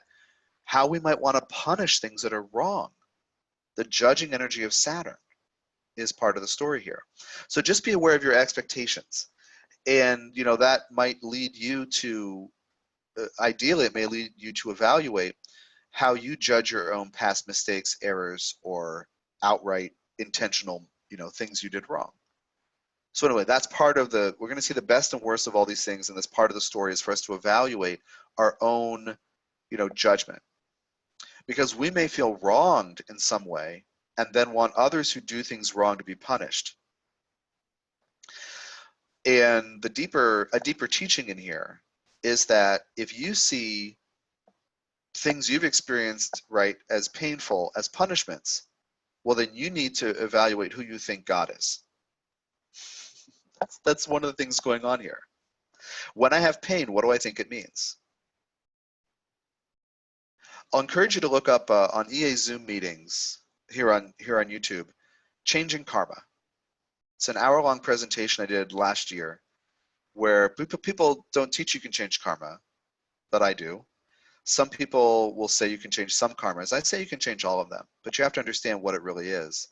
how we might want to punish things that are wrong. The judging energy of Saturn is part of the story here. So just be aware of your expectations. And, that might lead you to, ideally, it may lead you to evaluate how you judge your own past mistakes, errors, or outright intentional, things you did wrong. So anyway, that's part of we're going to see the best and worst of all these things, and this part of the story is for us to evaluate our own, judgment. Because we may feel wronged in some way, and then want others who do things wrong to be punished. And a deeper teaching in here is that if you see things you've experienced, right, as painful, as punishments, well, then you need to evaluate who you think God is. That's one of the things going on here. When I have pain, what do I think it means? I'll encourage you to look up on EA Zoom meetings here on YouTube, Changing Karma. It's an hour-long presentation I did last year where people don't teach you can change karma, but I do. Some people will say you can change some karmas. I say you can change all of them, but you have to understand what it really is.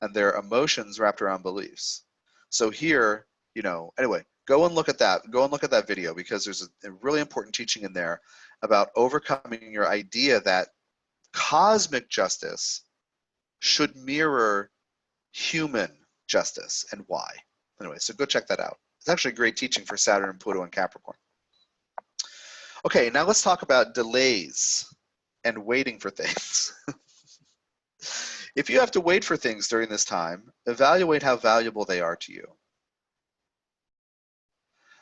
And they're emotions wrapped around beliefs. So here, you know, anyway, go and look at that. Go and look at that video because there's a really important teaching in there about overcoming your idea that cosmic justice should mirror human justice and why. Anyway, so go check that out. It's actually a great teaching for Saturn and Pluto and Capricorn. Okay, now let's talk about delays and waiting for things. If you have to wait for things during this time, evaluate how valuable they are to you.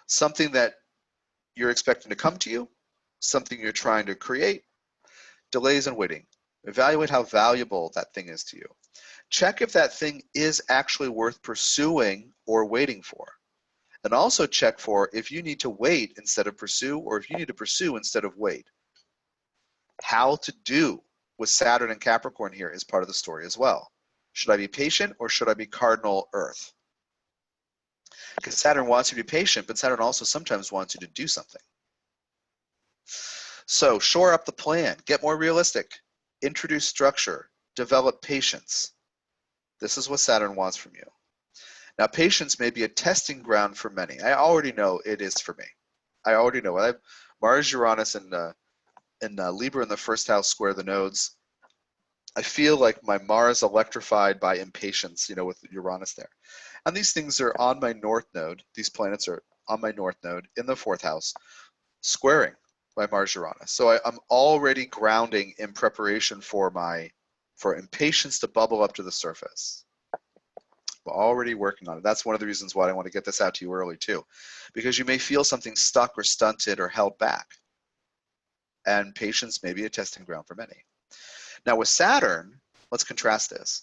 Something that you're expecting to come to you, something you're trying to create, delays and waiting. Evaluate how valuable that thing is to you. Check if that thing is actually worth pursuing or waiting for. And also check for if you need to wait instead of pursue, or if you need to pursue instead of wait. How to do with Saturn and Capricorn here is part of the story as well. Should I be patient or should I be cardinal Earth? Because Saturn wants you to be patient, but Saturn also sometimes wants you to do something. So shore up the plan, get more realistic, introduce structure, develop patience. This is what Saturn wants from you. Now, patience may be a testing ground for many. I already know it is for me. I already know. I have Mars, Uranus, and Libra in the first house square the nodes. I feel like my Mars electrified by impatience, you know, with Uranus there. And these things are on my north node. These planets are on my north node in the fourth house, squaring by Mars, Uranus. So I'm already grounding in preparation for impatience to bubble up to the surface. We're already working on it. That's one of the reasons why I want to get this out to you early too, because you may feel something stuck or stunted or held back. And patience may be a testing ground for many. Now with Saturn, let's contrast this.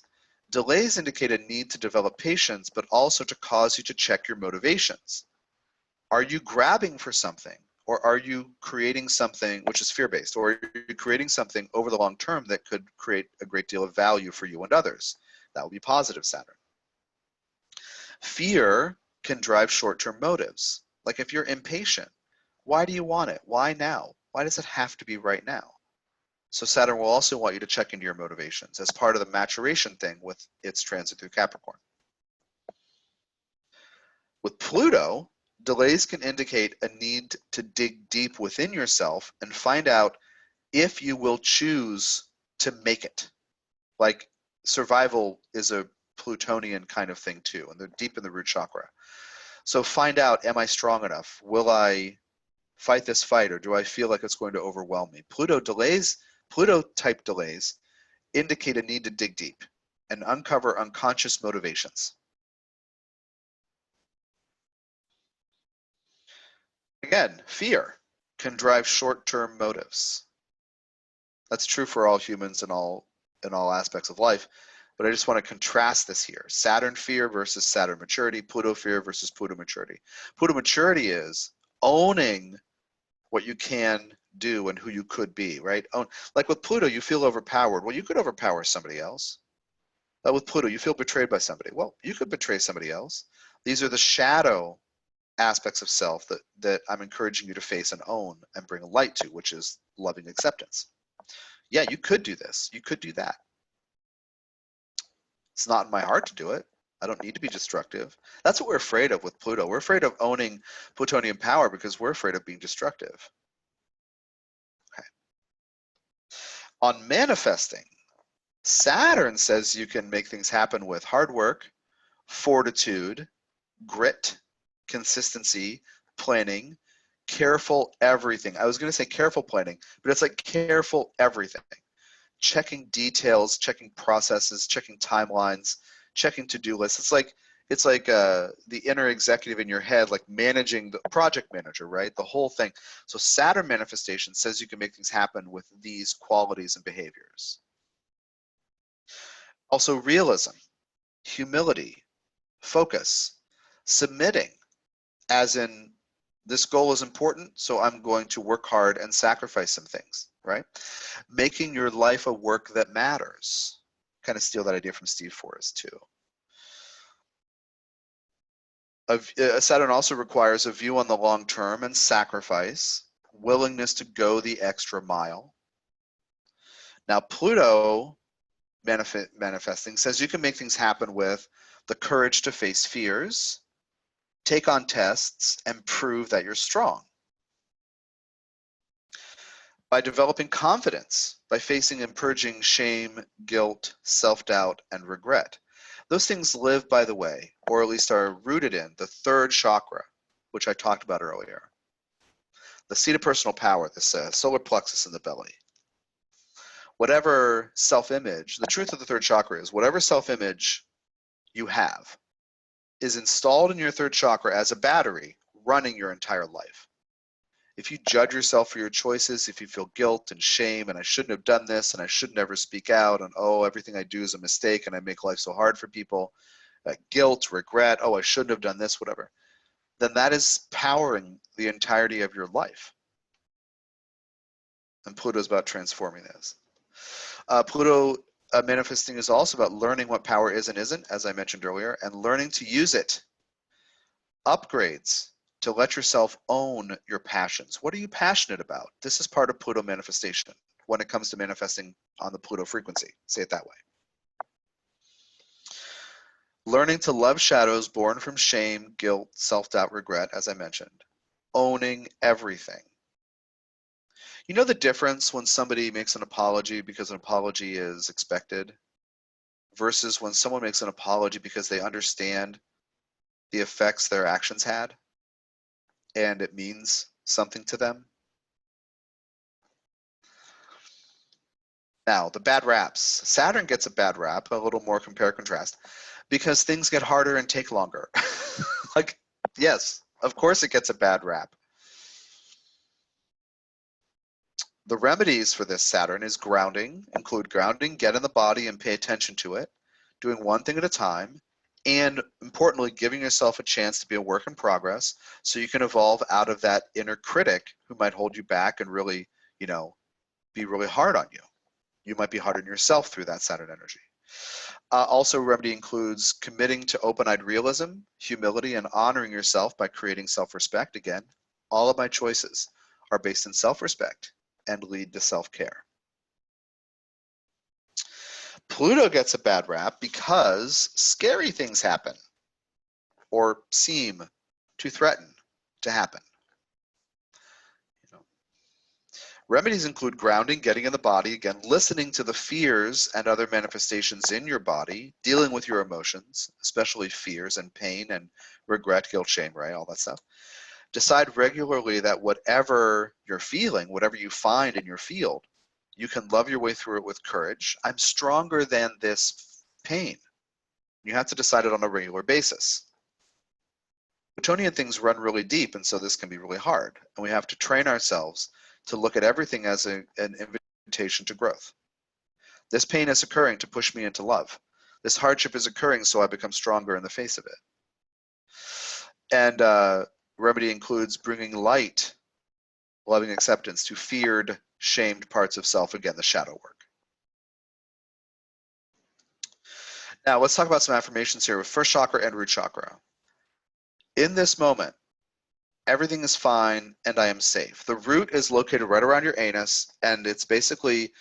Delays indicate a need to develop patience, but also to cause you to check your motivations. Are you grabbing for something, or are you creating something which is fear-based, or are you creating something over the long term that could create a great deal of value for you and others? That would be positive Saturn. Fear can drive short-term motives. Like if you're impatient, why do you want it? Why now? Why does it have to be right now? So Saturn will also want you to check into your motivations as part of the maturation thing with its transit through Capricorn. With Pluto, delays can indicate a need to dig deep within yourself and find out if you will choose to make it. Like survival is a Plutonian kind of thing too, and they're deep in the root chakra. So find out, am I strong enough? Will I fight this fight, or do I feel like it's going to overwhelm me? Pluto-type delays indicate a need to dig deep and uncover unconscious motivations. Again, fear can drive short-term motives. That's true for all humans in all aspects of life. But I just want to contrast this here. Saturn fear versus Saturn maturity, Pluto fear versus Pluto maturity. Pluto maturity is owning what you can do and who you could be, right? Like with Pluto, you feel overpowered. Well, you could overpower somebody else. With Pluto, you feel betrayed by somebody. Well, you could betray somebody else. These are the shadow aspects of self that I'm encouraging you to face and own and bring light to, which is loving acceptance. Yeah, you could do this. You could do that. It's not in my heart to do it. I don't need to be destructive. That's what we're afraid of with Pluto. We're afraid of owning Plutonian power because we're afraid of being destructive. Okay. On manifesting, Saturn says you can make things happen with hard work, fortitude, grit, consistency, planning, careful everything. I was going to say careful planning, but it's like careful everything. checking details, checking processes, checking timelines, checking to-do lists. It's like the inner executive in your head, like managing the project manager, right? The whole thing. So Saturn manifestation says you can make things happen with these qualities and behaviors. Also realism, humility, focus, submitting, as in this goal is important, so I'm going to work hard and sacrifice some things, right? Making your life a work that matters. Kind of steal that idea from Steve Forrest too. Saturn also requires a view on the long term and sacrifice, willingness to go the extra mile. Now Pluto manifesting says you can make things happen with the courage to face fears, take on tests, and prove that you're strong. By developing confidence, by facing and purging shame, guilt, self-doubt, and regret. Those things live, by the way, or at least are rooted in the third chakra, which I talked about earlier. The seat of personal power, this solar plexus in the belly. Whatever self-image, the truth of the third chakra is whatever self-image you have is installed in your third chakra as a battery running your entire life. If you judge yourself for your choices, if you feel guilt and shame and I shouldn't have done this and I should never speak out and oh, everything I do is a mistake and I make life so hard for people, guilt, regret, oh, I shouldn't have done this, whatever, then that is powering the entirety of your life. And Pluto is about transforming this. Pluto manifesting is also about learning what power is and isn't, as I mentioned earlier, and learning to use it. Upgrades to let yourself own your passions. What are you passionate about? This is part of Pluto manifestation when it comes to manifesting on the Pluto frequency. Say it that way. Learning to love shadows born from shame, guilt, self-doubt, regret, as I mentioned. Owning everything. You know the difference when somebody makes an apology because an apology is expected versus when someone makes an apology because they understand the effects their actions had and it means something to them? Now, the bad raps. Saturn gets a bad rap, a little more compare contrast, because things get harder and take longer. Like, yes, of course it gets a bad rap. The remedies for this Saturn is grounding, include grounding, get in the body and pay attention to it, doing one thing at a time, and importantly, giving yourself a chance to be a work in progress so you can evolve out of that inner critic who might hold you back and really, you know, be really hard on you. You might be hard on yourself through that Saturn energy. Also, remedy includes committing to open-eyed realism, humility, and honoring yourself by creating self-respect. Again, all of my choices are based in self-respect and lead to self-care. Pluto gets a bad rap because scary things happen or seem to threaten to happen. Remedies include grounding, getting in the body, again, listening to the fears and other manifestations in your body, dealing with your emotions, especially fears and pain and regret, guilt, shame, right, all that stuff. Decide regularly that whatever you're feeling, whatever you find in your field, you can love your way through it with courage. I'm stronger than this pain. You have to decide it on a regular basis. Plutonian things run really deep, and so this can be really hard. And we have to train ourselves to look at everything as an invitation to growth. This pain is occurring to push me into love. This hardship is occurring so I become stronger in the face of it. And remedy includes bringing light, loving acceptance to feared, shamed parts of self, again, the shadow work. Now let's talk about some affirmations here with first chakra and root chakra. In this moment, everything is fine and I am safe. The root is located right around your anus and it's basically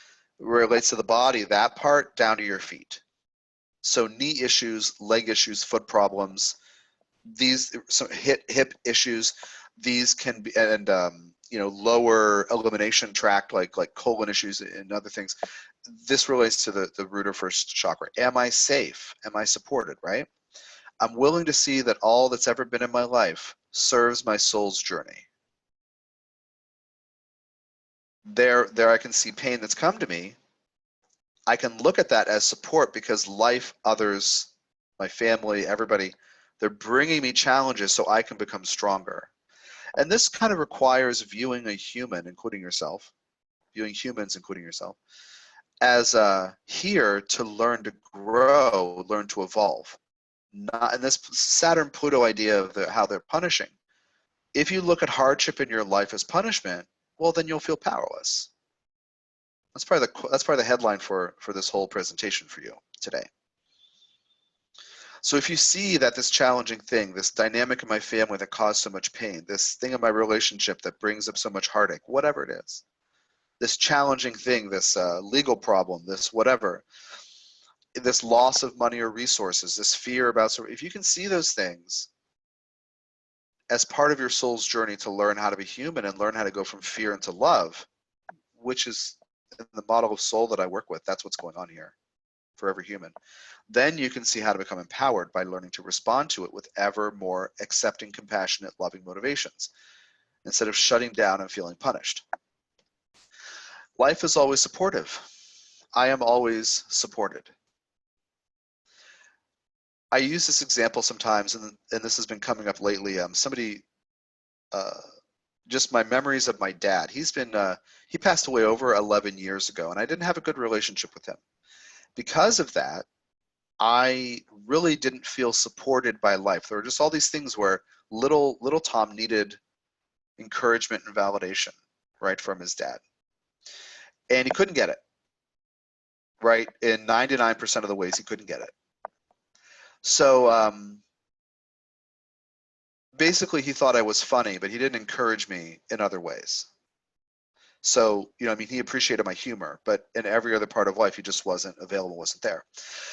relates to the body, that part down to your feet. So knee issues, leg issues, foot problems, these hip issues, these can be, and you know, lower elimination tract like colon issues and other things. This relates to the root or first chakra. Am I safe? Am I supported, right? I'm willing to see that all that's ever been in my life serves my soul's journey. There I can see pain that's come to me, I can look at that as support because life, others, my family, everybody, they're bringing me challenges so I can become stronger. And this kind of requires viewing a human, including yourself, viewing humans, including yourself, as here to learn to grow, learn to evolve. Not, and this Saturn-Pluto idea of how they're punishing. If you look at hardship in your life as punishment, well, then you'll feel powerless. That's probably the headline for this whole presentation for you today. So if you see that this challenging thing, this dynamic in my family that caused so much pain, this thing in my relationship that brings up so much heartache, whatever it is, this challenging thing, this legal problem, this whatever, this loss of money or resources, this fear about, if you can see those things as part of your soul's journey to learn how to be human and learn how to go from fear into love, which is in the model of soul that I work with, that's what's going on here for every human. Then you can see how to become empowered by learning to respond to it with ever more accepting, compassionate, loving motivations instead of shutting down and feeling punished. Life is always supportive. I am always supported. I use this example sometimes, and this has been coming up lately. Just my memories of my dad. He passed away over 11 years ago, and I didn't have a good relationship with him. Because of that, I really didn't feel supported by life. There were just all these things where little Tom needed encouragement and validation, right, from his dad. And he couldn't get it, right? In 99% of the ways, he couldn't get it. So basically, he thought I was funny, but he didn't encourage me in other ways. So, I mean, he appreciated my humor, but in every other part of life, he just wasn't available, wasn't there.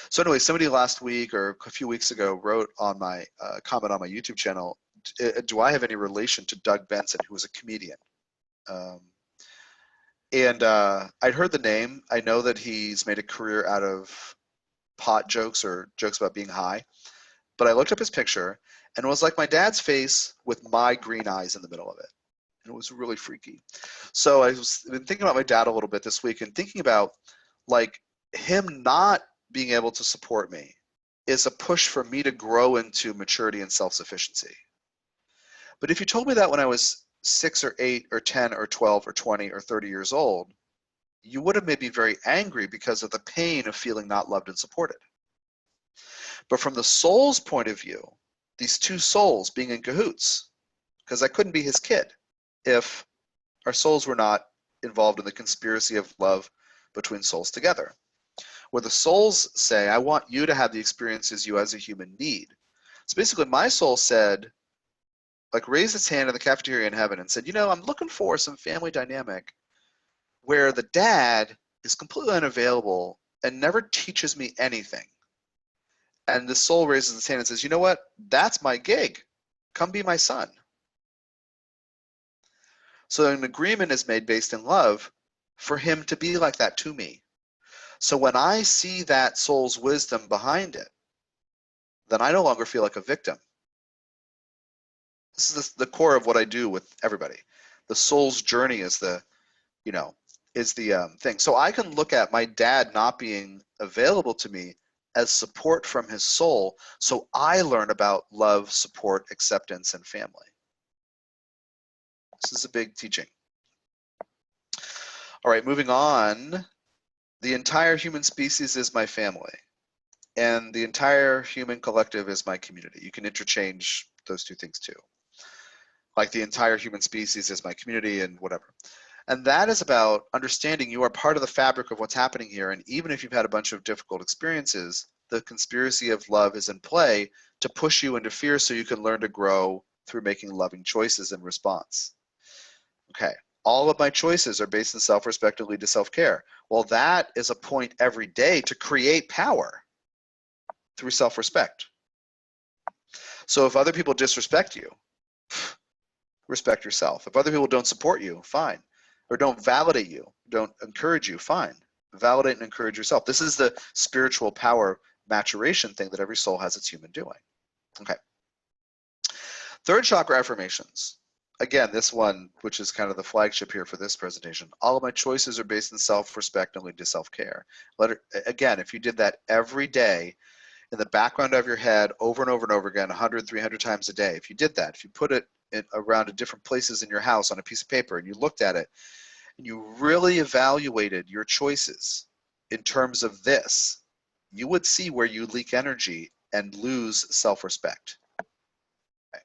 So anyway, somebody last week or a few weeks ago wrote on my comment on my YouTube channel, do I have any relation to Doug Benson, who was a comedian? I'd heard the name. I know that he's made a career out of pot jokes or jokes about being high. But I looked up his picture, and it was like my dad's face with my green eyes in the middle of it. And it was really freaky. So I've been thinking about my dad a little bit this week and thinking about like him not being able to support me is a push for me to grow into maturity and self-sufficiency. But if you told me that when I was 6 or 8 or 10 or 12 or 20 or 30 years old, you would have made me very angry because of the pain of feeling not loved and supported. But from the soul's point of view, these two souls being in cahoots, because I couldn't be his kid if our souls were not involved in the conspiracy of love between souls together. Where the souls say, I want you to have the experiences you as a human need. So basically my soul said, like raised its hand in the cafeteria in heaven and said, I'm looking for some family dynamic where the dad is completely unavailable and never teaches me anything. And the soul raises its hand and says, you know what? That's my gig. Come be my son. So an agreement is made based in love for him to be like that to me. So when I see that soul's wisdom behind it, then I no longer feel like a victim. This is the core of what I do with everybody. The soul's journey is the thing. So I can look at my dad not being available to me as support from his soul, so I learn about love, support, acceptance, and family. This is a big teaching. All right, moving on. The entire human species is my family, and the entire human collective is my community. You can interchange those two things too. Like the entire human species is my community and whatever. And that is about understanding you are part of the fabric of what's happening here, and even if you've had a bunch of difficult experiences, the conspiracy of love is in play to push you into fear so you can learn to grow through making loving choices in response. Okay, all of my choices are based in self-respect and lead to self-care. Well, that is a point every day to create power through self-respect. So if other people disrespect you, respect yourself. If other people don't support you, fine. Or don't validate you, don't encourage you, fine. Validate and encourage yourself. This is the spiritual power maturation thing that every soul has its human doing. Okay. Third chakra affirmations. again, this one, which is kind of the flagship here for this presentation, all of my choices are based in self-respect and lead to self-care. Again, if you did that every day in the background of your head over and over and over again, 100, 300 times a day, if you did that, if you put it around at different places in your house on a piece of paper and you looked at it and you really evaluated your choices in terms of this, you would see where you leak energy and lose self-respect. Okay.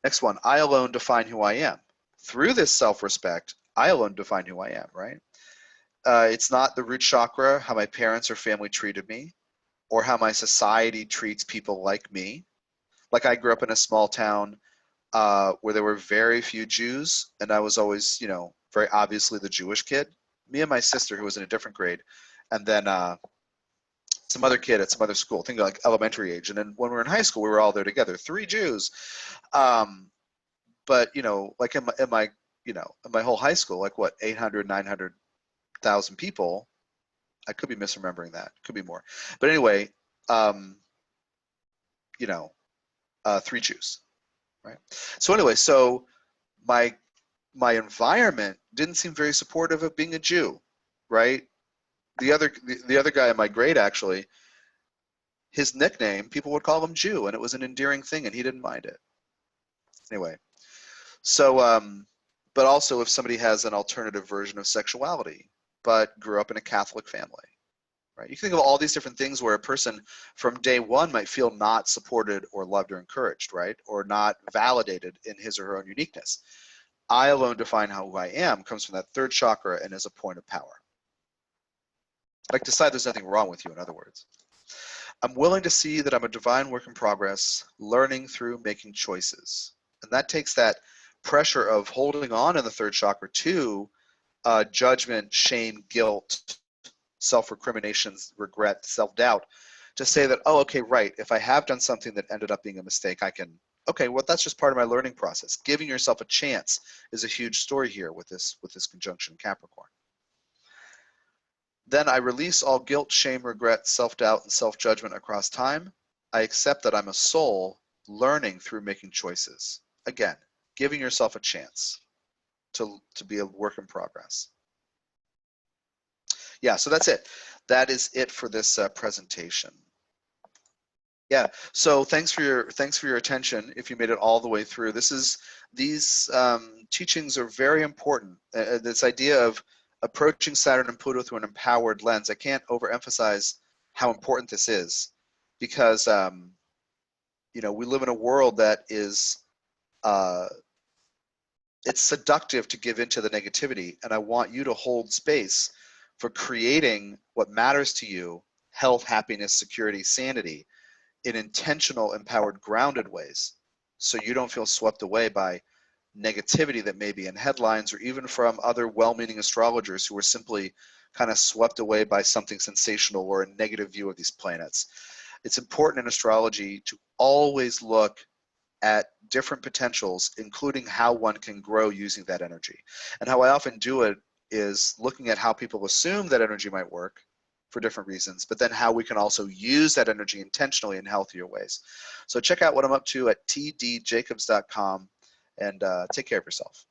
Next one, I alone define who I am. Through this self-respect, I alone define who I am, right? It's not the root chakra, how my parents or family treated me, or how my society treats people like me. Like I grew up in a small town where there were very few Jews, and I was always, you know, very obviously the Jewish kid. Me and my sister, who was in a different grade, and then some other kid at some other school, think like elementary age. And then when we were in high school, we were all there together, 3 Jews. But you know, like in my whole high school, like what, 800, 900,000 people. I could be misremembering that. Could be more. But anyway, you know, 3 Jews, right? So anyway, so my environment didn't seem very supportive of being a Jew, right? The other guy in my grade, actually, his nickname, people would call him Jew, and it was an endearing thing, and he didn't mind it. Anyway, so but also if somebody has an alternative version of sexuality, but grew up in a Catholic family, right? You can think of all these different things where a person from day one might feel not supported or loved or encouraged, right? Or not validated in his or her own uniqueness. I alone define who I am comes from that 3rd chakra and is a point of power. Like decide there's nothing wrong with you, in other words. I'm willing to see that I'm a divine work in progress, learning through making choices. And that takes that pressure of holding on in the 3rd chakra to judgment, shame, guilt, self-recriminations, regret, self-doubt, to say that, oh, okay, right, if I have done something that ended up being a mistake, I can, okay, well, that's just part of my learning process. Giving yourself a chance is a huge story here with this conjunction Capricorn. Then I release all guilt, shame, regret, self-doubt, and self-judgment across time. I accept that I'm a soul learning through making choices. Again, giving yourself a chance to be a work in progress. Yeah, so that's it. That is it for this presentation. Yeah, so thanks for your attention. If you made it all the way through, these teachings are very important. This idea of approaching Saturn and Pluto through an empowered lens, I can't overemphasize how important this is, because you know, we live in a world that is it's seductive to give into the negativity, and I want you to hold space for creating what matters to you: health, happiness, security, sanity, in intentional, empowered, grounded ways, so you don't feel swept away by negativity that may be in headlines, or even from other well-meaning astrologers who are simply kind of swept away by something sensational or a negative view of these planets. It's important in astrology to always look at different potentials, including how one can grow using that energy. And how I often do it is looking at how people assume that energy might work for different reasons, but then how we can also use that energy intentionally in healthier ways. So check out what I'm up to at tdjacobs.com, and take care of yourself.